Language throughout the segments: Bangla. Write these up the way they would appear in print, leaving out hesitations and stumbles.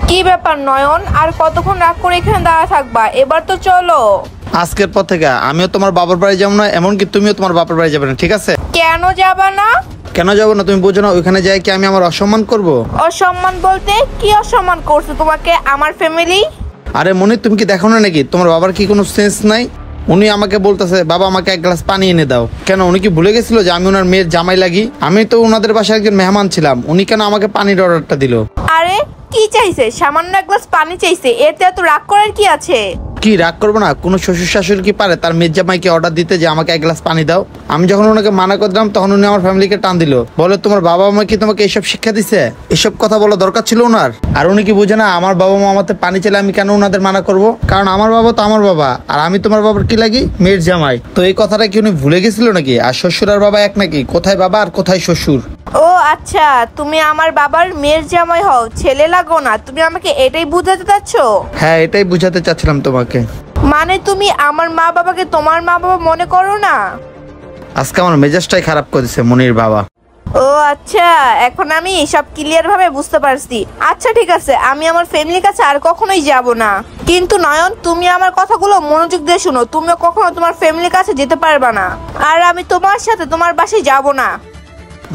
কি ব্যাপার নয়ন, আর কতক্ষণ রাগ করে এখানে দাঁড়া থাকবা? এবার তো চলো। আজকের পর থেকে আমিও তোমার বাবার বাড়ি যাবো না, এমনকি তুমিও তোমার বাবার বাড়ি যাবে না, ঠিক আছে? কেন যাবা না? কেন যাবো না তুমি বুঝো না? ওইখানে যাই কি আমি আমার অসম্মান করব? অসম্মান বলতে কি অসম্মান করছো তোমাকে আমার ফ্যামিলি? আরে মনি, তুমি কি দেখো না নাকি তোমার বাবার কি কোনো সেন্স নাই? উনি আমাকে বলতেছে বাবা আমাকে এক গ্লাস পানি এনে দাও। কেন উনি কি ভুলে গেছিল যে আমি ওনার মেয়ের জামাই লাগি? আমি তো ওনাদের বাসায় একজন মেহমান ছিলাম, উনি কেন আমাকে পানির অর্ডারটা দিল? আরে কি চাইছে? সামান্য এক গ্লাস পানি চাইছে, এতে এত রাগ করার কি আছে? কি রাগ করবো না? কোনো শ্বশুর শাশুড়ি কি পারে তার মেয়ের জামাইকে অর্ডার দিতে যে আমাকে এক গ্লাস পানি দাও? আমি যখন ওনাকে মানা করলাম তখন উনি আমার ফ্যামিলিকে টান দিল, বলে তোমার বাবা মা কি তোমাকে এইসব শিক্ষা দিছে? এসব কথা বলা দরকার ছিল ওনার? আর উনি কি বুঝে না আমার বাবা মা আমাকে পানি চাইলে আমি কেন ওনাদের মানা করব? কারণ আমার বাবা তো আমার বাবা, আর আমি তোমার বাবার কি লাগি? মেয়ের জামাই। তো এই কথাটা কি উনি ভুলে গেছিল নাকি? আর শ্বশুর আর বাবা এক নাকি? কোথায় বাবা আর কোথায় শ্বশুর? ও আচ্ছা, তুমি আমার বাবার মেয়ের জামাই হও, ছেলে লাগো না। তুমি আমাকে এটাই বুঝাতে চাচ্ছ? হ্যাঁ, এটাই বুঝাতে চাচ্ছিলাম তোমাকে। মানে তুমি আমার মা বাবাকে তোমার মা বাবা মনে করো না? আজকে আমার মেজাজটাই খারাপ করেছে মনির বাবা। ও আচ্ছা, এখন আমি সব ক্লিয়ার ভাবে বুঝতে পারছি। আচ্ছা ঠিক আছে, আমি আমার ফ্যামিলির কাছে আর কখনোই যাব না। কিন্তু নয়ন, তুমি আমার কথাগুলো মনোযোগ দিয়ে শুনো। তুমিও কখনো তোমার ফ্যামিলির কাছে যেতে পারবে না, আর আমি তোমার সাথে তোমার বাসায় যাব না।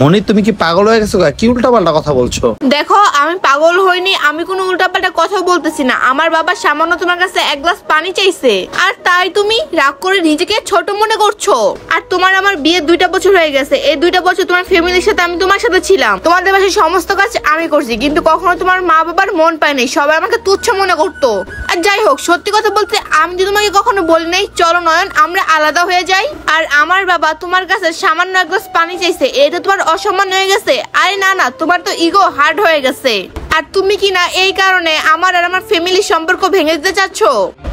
মনি, তুমি কি পাগল হয়ে গেছো? কি উল্টাপাল্টা কথা বলছো? দেখো, আমি পাগল হইনি, আমি কোনো উল্টাপাল্টা কথা বলতেছি না। আমার বাবা সামান্য তোমার কাছে এক গ্লাস পানি চাইছে, আর তাই তুমি রাগ করে নিজেকে ছোট মনে করছো। আর তোমার আমার বিয়ে 2টা বছর হয়ে গেছে। এই 2টা বছর তোমার ফ্যামিলির সাথে আমি তোমার সাথে ছিলাম, তোমাদের বাসায় সমস্ত কাজ আমি করছি, কিন্তু কখনো তোমার মা বাবার মন পায়নি। সবাই আমাকে তুচ্ছ মনে করতো। আর যাই হোক, সত্যি কথা বলতে আমি যদি তোমাকে কখনো বলি নাই চলো নয়ন আমরা আলাদা হয়ে যাই, আর আমার বাবা তোমার কাছে সামান্য এক গ্লাস পানি চাইছে, এটা তোমার অসম্মান হয়ে গেছে? আরে না না, তোমার তো ইগো হার্ড হয়ে গেছে। আর তুমি কি না এই কারণে আমার আর আমার ফ্যামিলির সম্পর্ক ভেঙে দিতে চাচ্ছ?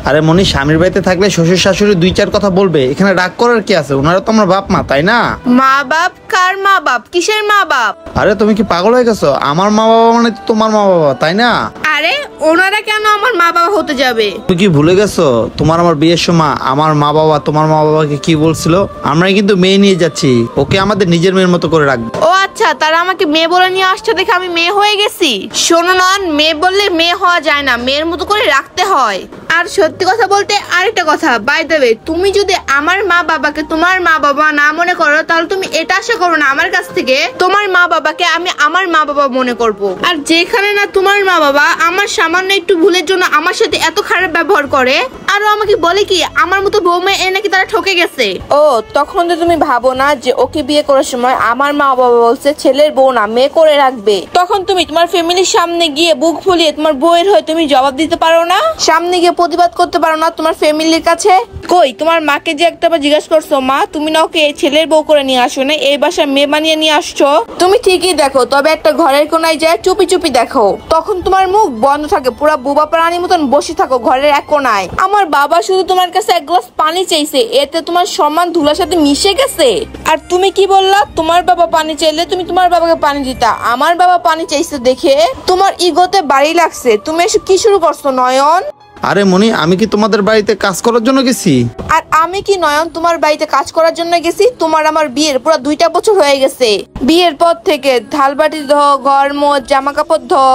আরে মনি, স্বামীর বাড়িতে থাকলে শ্বশুর শাশুড়ি 2-4 কথা বলবে, এখানে রাগ করার কি আছে? ওনারা তো আমার বাপ মা, তাই না? মা বাপ? কার মা বাপ? কিসের মা বাপ? আরে তুমি কি পাগল হয়ে গেছো? আমার মা বাবা মানে তো তোমার মা বাবা, তাই না? আরে ওনারা কেন আমার মা বাবা হতে যাবে? তুমি কি ভুলে গেছো তোমার আমার বিয়ের সময় আমার মা বাবা তোমার মা বাবাকে কি বলছিল? আমরা কিন্তু মেয়ে নিয়ে যাচ্ছি, ওকে আমাদের নিজের মেয়ের মতো করে রাখবো। ও আচ্ছা, তারা আমাকে মেয়ে বলে নিয়ে আসছে দেখে আমি মেয়ে হয়ে গেছি? শোনো নন, মেয়ে বললে মেয়ে হওয়া যায় না, মেয়ের মতো করে রাখতে হয়। আর সত্যি কথা বলতে আরেকটা কথা, বাই দ্য ওয়ে, তুমি যদি আমার মা বাবাকে তোমার মা বাবা না মনে করো, তাহলে তুমি এটা আশা করো না আমার কাছ থেকে তোমার মা বাবাকে আমি আমার মা বাবা মনে করব। আর যেখানে না তোমার মা বাবা আমার সামান্য একটু ভুলের জন্য আমার সাথে এত খারাপ ব্যবহার করে, আরো আমাকে বলে কি আমার মতো বউমে এ নাকি তারা ঠকে গেছে। ও, তখন তো তুমি ভাবো না যে ওকে বিয়ে করার সময় আমার মা বাবা বলছে ছেলের বউ না মেয়ে করে রাখবে, তখন তুমি তোমার ফ্যামিলির সামনে গিয়ে বুক ফুলিয়ে তোমার বউয়ের হয়ে তুমি জবাব দিতে পারো না? সামনে গিয়ে প্রতিবাদ করতে পারো না তোমার ফ্যামিলির কাছে? কই, তোমার মাকে যে একটাবার জিজ্ঞাসা করছো, মা তুমি না ওকে ছেলের বউ করে নিয়ে আসো না, এই বাসায় মেয়ে বানিয়ে নিয়ে আসছো? তুমি ঠিকই দেখো, তবে একটা ঘরের কোনায় যায় চুপি চুপি দেখো, তখন তোমার মুখ বন্ধ থাকে, পুরা বোবা প্রাণীর মতন বসে থাকো ঘরের এক কোনায়। আমার বাবা শুধু তোমার কাছে এক গ্লাস পানি চাইছে, এতে তোমার সম্মান ধুলার সাথে মিশে গেছে। আর তুমি কি বললা? তোমার বাবা পানি চাইলে তুমি তোমার বাবাকে পানি দিতা, আমার বাবা পানি চাইছে দেখে তোমার ইগোতে বাড়ি লাগছে। তুমি এসব কি শুরু করছো নয়ন? আরে মনি, আমি কি তোমাদের বাড়িতে কাজ করার জন্য গেছি? আর আমি কি নয়ন তোমার বাড়িতে কাজ করার জন্য গেছি? তোমার আমার বিয়ের পুরো 2টা বছর হয়ে গেছে। বিয়ের পর থেকে থালবাটি ধো, ঘর মোছ, জামা কাপড় ধো,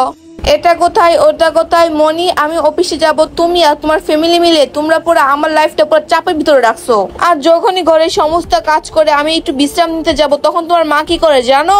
এটা কোথায় ওটা কোথায়। মনি, আমি অফিসে যাব, তুমি আর তোমার ফ্যামিলি মিলে তোমরা পুরো আমার লাইফটা পুরো চাপের ভিতরে রাখছো। আর যখনই ঘরের সমস্ত কাজ করে আমি একটু বিশ্রাম নিতে যাব, তখন তোমার মা কি করে জানো?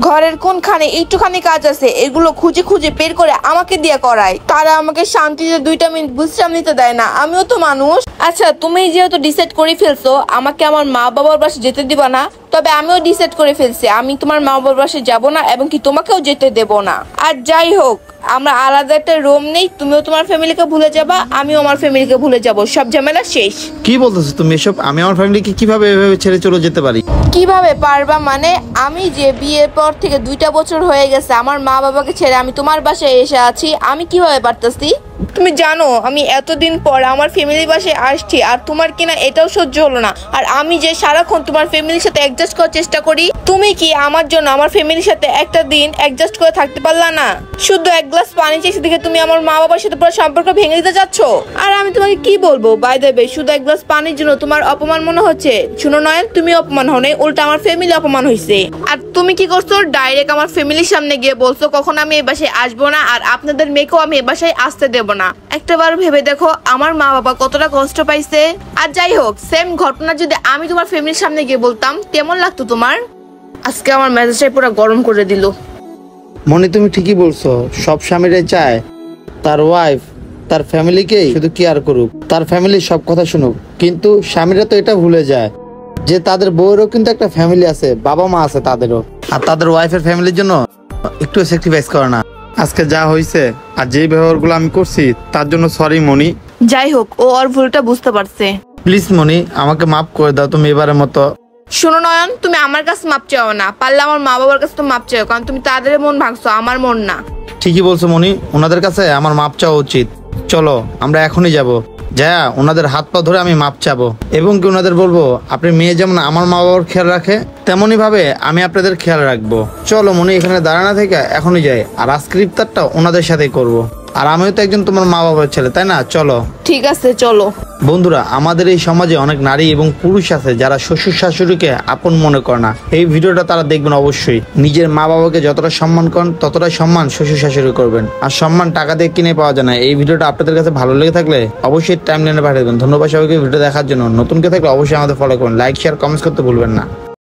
ঘরের কোনখানে একটুখানি কাজ আছে এগুলো খুঁজে খুঁজে বের করে আমাকে দিয়ে করায়। তারা আমাকে শান্তিতে 2টা মিনিট বিশ্রাম নিতে দেয় না। আমিও তো মানুষ। আচ্ছা, তুমি যেহেতু ডিসাইড করে ফেলছো আমাকে আমার মা বাবার বাসায় যেতে দিবা না, তবে আমিও ডিসাইড করে ফেলছি আমি তোমার মা বাবার বাসায় যাবো না, এবং কি তোমাকেও যেতে দেব না। আর যাই হোক, আমরা আলাদা একটা রুম নেই, তুমিও তোমার ফ্যামিলিকে ভুলে যাবা, আমিও আমার ফ্যামিলিকে ভুলে যাব, সব ঝামেলা শেষ। কি বলতেছো তুমি এসব? আমি আমার ফ্যামিলিকে কিভাবে এভাবে ছেড়ে চলে যেতে পারি? কিভাবে পারবা মানে? আমি যে বিয়ের পর থেকে 2টা বছর হয়ে গেছে আমার মা বাবাকে ছেড়ে আমি তোমার বাসায় এসে আছি, আমি কিভাবে পারতেছি? তুমি জানো আমি এতদিন পর আমার ফ্যামিলির বাসায় আসছি, আর তোমার কিনা এটাও সহ্য হলো না। আর আমি যে সারাক্ষণ তোমার ফ্যামিলির সাথে অ্যাডজাস্ট করার চেষ্টা করি, তুমি কি আমার জন্য আমার ফ্যামিলির সাথে একটা দিন অ্যাডজাস্ট করে থাকতে পারলা না? শুধু এক গ্লাস পানি চেয়েছি দেখে তুমি আমার মা বাবার সাথে পুরো সম্পর্ক ভেঙে দিতে যাচ্ছ। আর আমি তোমাকে কি বলবো, বাই দ্য ওয়ে, শুধু এক গ্লাস পানির জন্য তোমার অপমান মনে হচ্ছে? শুনো নয়ন, তুমি অপমান হও নাই, উল্টা আমার ফ্যামিলি অপমান হয়েছে। আর তুমি কি করছো, ডাইরেক্ট আমার ফ্যামিলির সামনে গিয়ে বলছো কখন আমি এই বাসায় আসবো না, আর আপনাদের মেয়েকেও আমি এই বাসায় আসতে দেবো না। একটাবার ভেবে দেখো আমার মা বাবা কতটা কষ্ট পাইছে। আর যাই হোক, সেম ঘটনা যদি আমি তোমার ফ্যামিলির সামনে গিয়ে বলতাম কেমন লাগতো তোমার? আজকে আমার মেজাজটাই পুরো গরম করে দিল। মনি তুমি ঠিকই বলছো, সব স্বামীরাই চায় তার ওয়াইফ তার ফ্যামিলিকেই শুধু কেয়ার করুক, তার ফ্যামিলির সব কথা শুনুক। কিন্তু স্বামীরা তো এটা ভুলে যায় যে তাদের বউয়েরও কিন্তু একটা ফ্যামিলি আছে, বাবা মা আছে তাদেরও, আর তাদের ওয়াইফের ফ্যামিলির জন্য একটু স্যাক্রিফাইস করে না। আজকে যা হয়েছে আর যেই ব্যবহারগুলো আমি করছি তার জন্য সরি মনি। যাই হোক, ও ওর ভুলটা বুঝতে পারছে। প্লিজ মনি, আমাকে মাফ করে দাও তুমি এবারের মতো। শোনো নয়ন, তুমি আমার কাছে মাপ চাও না, পারলে আমার মা বাবার কাছে তো মাপ চাও, কারণ তুমি তাদের মন ভাঙছো, আমার মন না। ঠিকই বলছো মনি, ওনাদের কাছে আমার মাপ চাওয়া উচিত। চলো আমরা এখনই যাব, যা ওনাদের হাত পা ধরে আমি মাপ চাবো, এবং কি ওনাদের বলবো আপনি মেয়ে যেমন আমার মা বাবার খেয়াল রাখে তেমনই ভাবে আমি আপনাদের খেয়াল রাখবো। চলো মনি, এখানে দাঁড়ানো থেকে এখনই যাই, আর আজকের ইফতারটা ওনাদের সাথেই করব। আর আমিও তো একজন তোমার মা বাবার ছেলে, তাই না? চলো। ঠিক আছে, চলো। বন্ধুরা, আমাদের এই সমাজে অনেক নারী এবং পুরুষ আছে যারা শ্বশুর শাশুড়িকে আপন মনে করে না। এই ভিডিওটা তারা দেখবেন অবশ্যই। নিজের মা বাবাকে যতটা সম্মান করেন ততটাই সম্মান শ্বশুর শাশুড়ি করবেন। আর সম্মান টাকা দিয়ে কিনে পাওয়া যায় না। এই ভিডিওটা আপনাদের কাছে ভালো লেগে থাকলে অবশ্যই টাইমলাইনে পাঠিয়ে দেবেন। ধন্যবাদ সবাইকে ভিডিও দেখার জন্য। নতুন কেউ থাকলে অবশ্যই আমাদের ফলো করুন, লাইক শেয়ার কমেন্টস করতে ভুলবেন না।